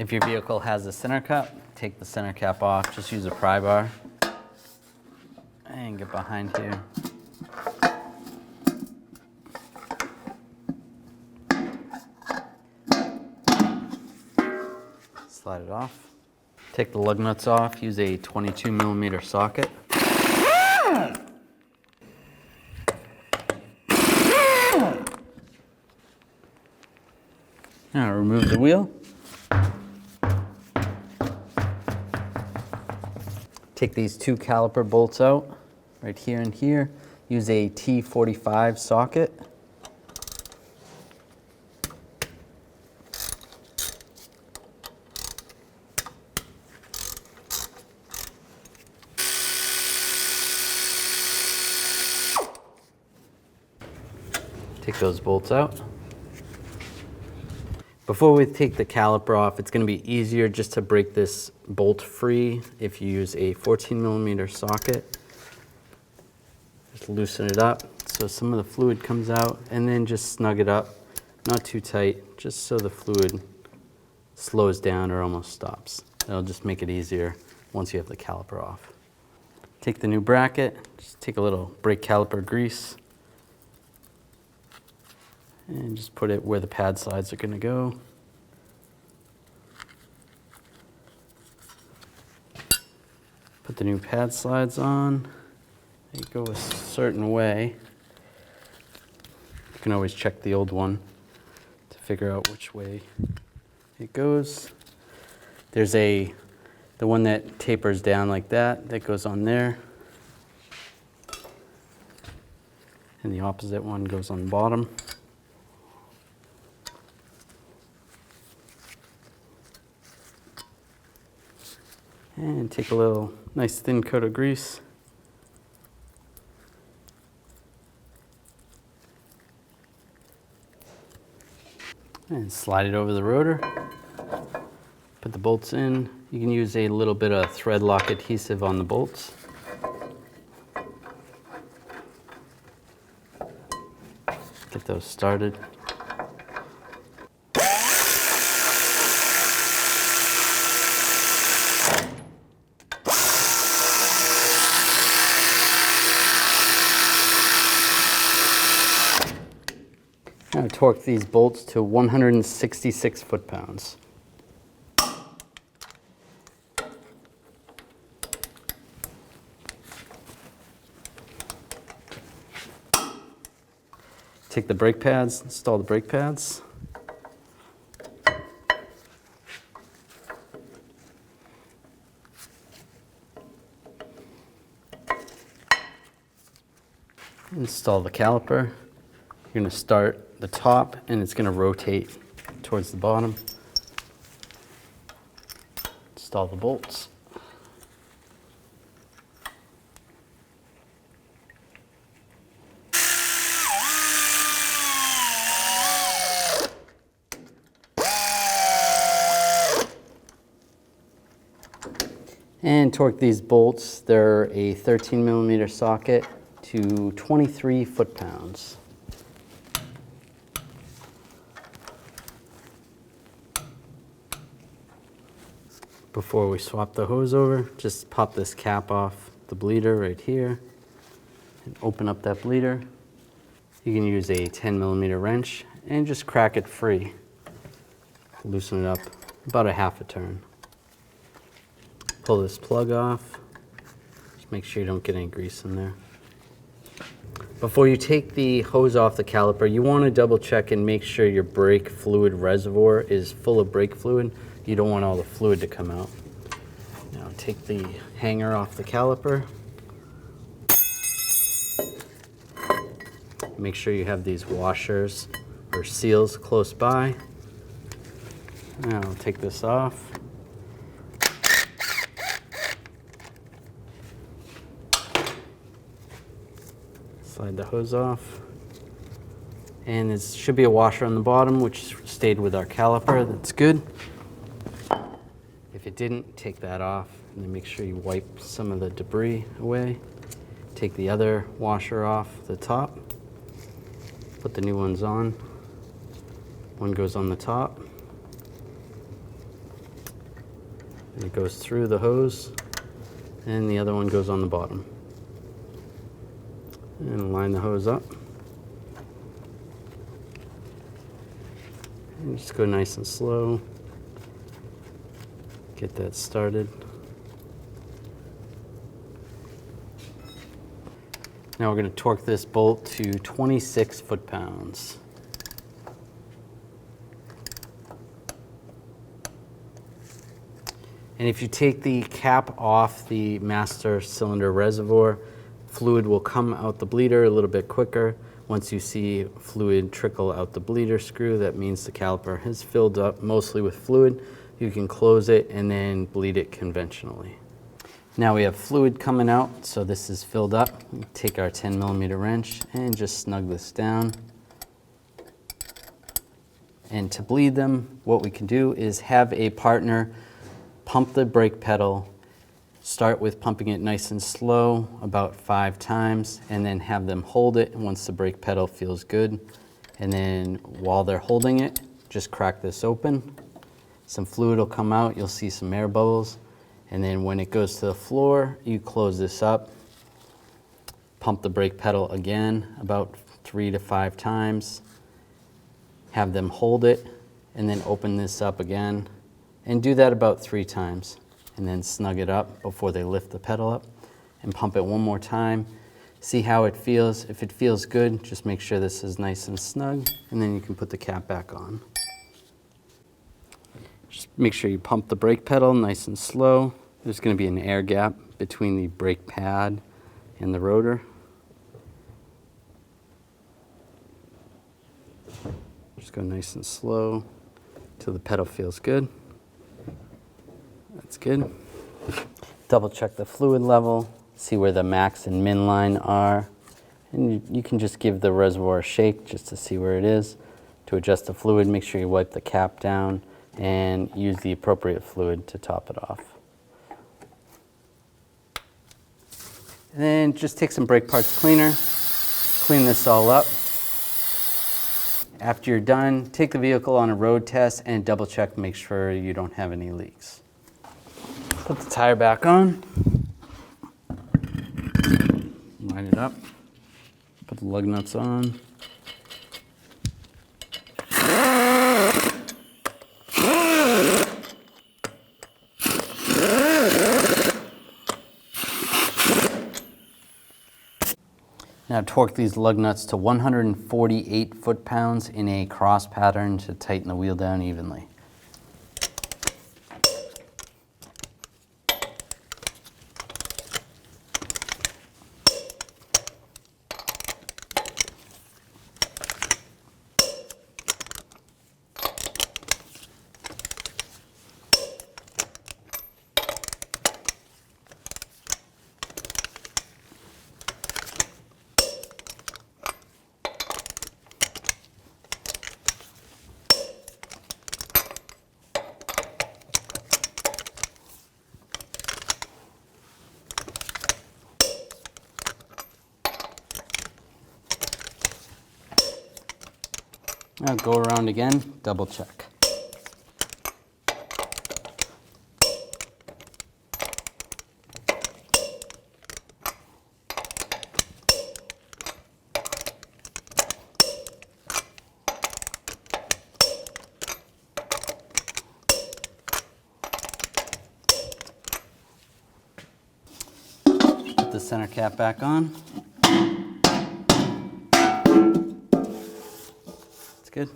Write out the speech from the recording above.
If your vehicle has a center cap, take the center cap off. Just use a pry bar and get behind here. Slide it off. Take the lug nuts off. Use a 22mm socket. Now remove the wheel. Take these two caliper bolts out, right here and here. Use a T45 socket. Take those bolts out. Before we take the caliper off, it's going to be easier just to break this bolt free if you use a 14mm socket. Just loosen it up so some of the fluid comes out, and then just snug it up, not too tight, just so the fluid slows down or almost stops. That'll just make it easier once you have the caliper off. Take the new bracket, just take a little brake caliper grease, and just put it where the pad slides are going to go. Put the new pad slides on. They go a certain way. You can always check the old one to figure out which way it goes. There's the one that tapers down like that goes on there. And the opposite one goes on the bottom. And take a little nice thin coat of grease. And slide it over the rotor. Put the bolts in. You can use a little bit of thread lock adhesive on the bolts. Get those started. Now torque these bolts to 166 foot-pounds. Take the brake pads, install the brake pads. Install the caliper. You're going to start the top and it's going to rotate towards the bottom. Install the bolts. And torque these bolts. They're a 13mm socket to 23 foot-pounds. Before we swap the hose over, just pop this cap off the bleeder right here and open up that bleeder. You can use a 10mm wrench and just crack it free. Loosen it up about a half a turn. Pull this plug off. Just make sure you don't get any grease in there. Before you take the hose off the caliper, you want to double check and make sure your brake fluid reservoir is full of brake fluid. You don't want all the fluid to come out. Now take the hanger off the caliper. Make sure you have these washers or seals close by. Now I'll take this off. Slide the hose off. And there should be a washer on the bottom, which stayed with our caliper. That's good. If it didn't, take that off and then make sure you wipe some of the debris away. Take the other washer off the top. Put the new ones on. One goes on the top. It goes through the hose, and the other one goes on the bottom. And line the hose up. And just go nice and slow. Get that started. Now we're going to torque this bolt to 26 foot-pounds. And if you take the cap off the master cylinder reservoir, fluid will come out the bleeder a little bit quicker. Once you see fluid trickle out the bleeder screw, that means the caliper has filled up mostly with fluid. You can close it and then bleed it conventionally. Now we have fluid coming out, so this is filled up. We take our 10mm wrench and just snug this down. And to bleed them, what we can do is have a partner pump the brake pedal, start with pumping it nice and slow, about 5 times, and then have them hold it once the brake pedal feels good. And then while they're holding it, just crack this open. Some fluid will come out, you'll see some air bubbles. And then when it goes to the floor, you close this up, pump the brake pedal again about 3 to 5 times, have them hold it, and then open this up again. And do that about 3 times, and then snug it up before they lift the pedal up, and pump it one more time. See how it feels. If it feels good, just make sure this is nice and snug, and then you can put the cap back on. Just make sure you pump the brake pedal nice and slow. There's going to be an air gap between the brake pad and the rotor. Just go nice and slow till the pedal feels good. That's good. Double check the fluid level, see where the max and min line are. And you can just give the reservoir a shake just to see where it is. To adjust the fluid, make sure you wipe the cap down and use the appropriate fluid to top it off. And then just take some brake parts cleaner, clean this all up. After you're done, take the vehicle on a road test and double check, make sure you don't have any leaks. Put the tire back on, line it up, put the lug nuts on. Now torque these lug nuts to 148 foot-pounds in a cross pattern to tighten the wheel down evenly. Now go around again, double check. Put the center cap back on. Good.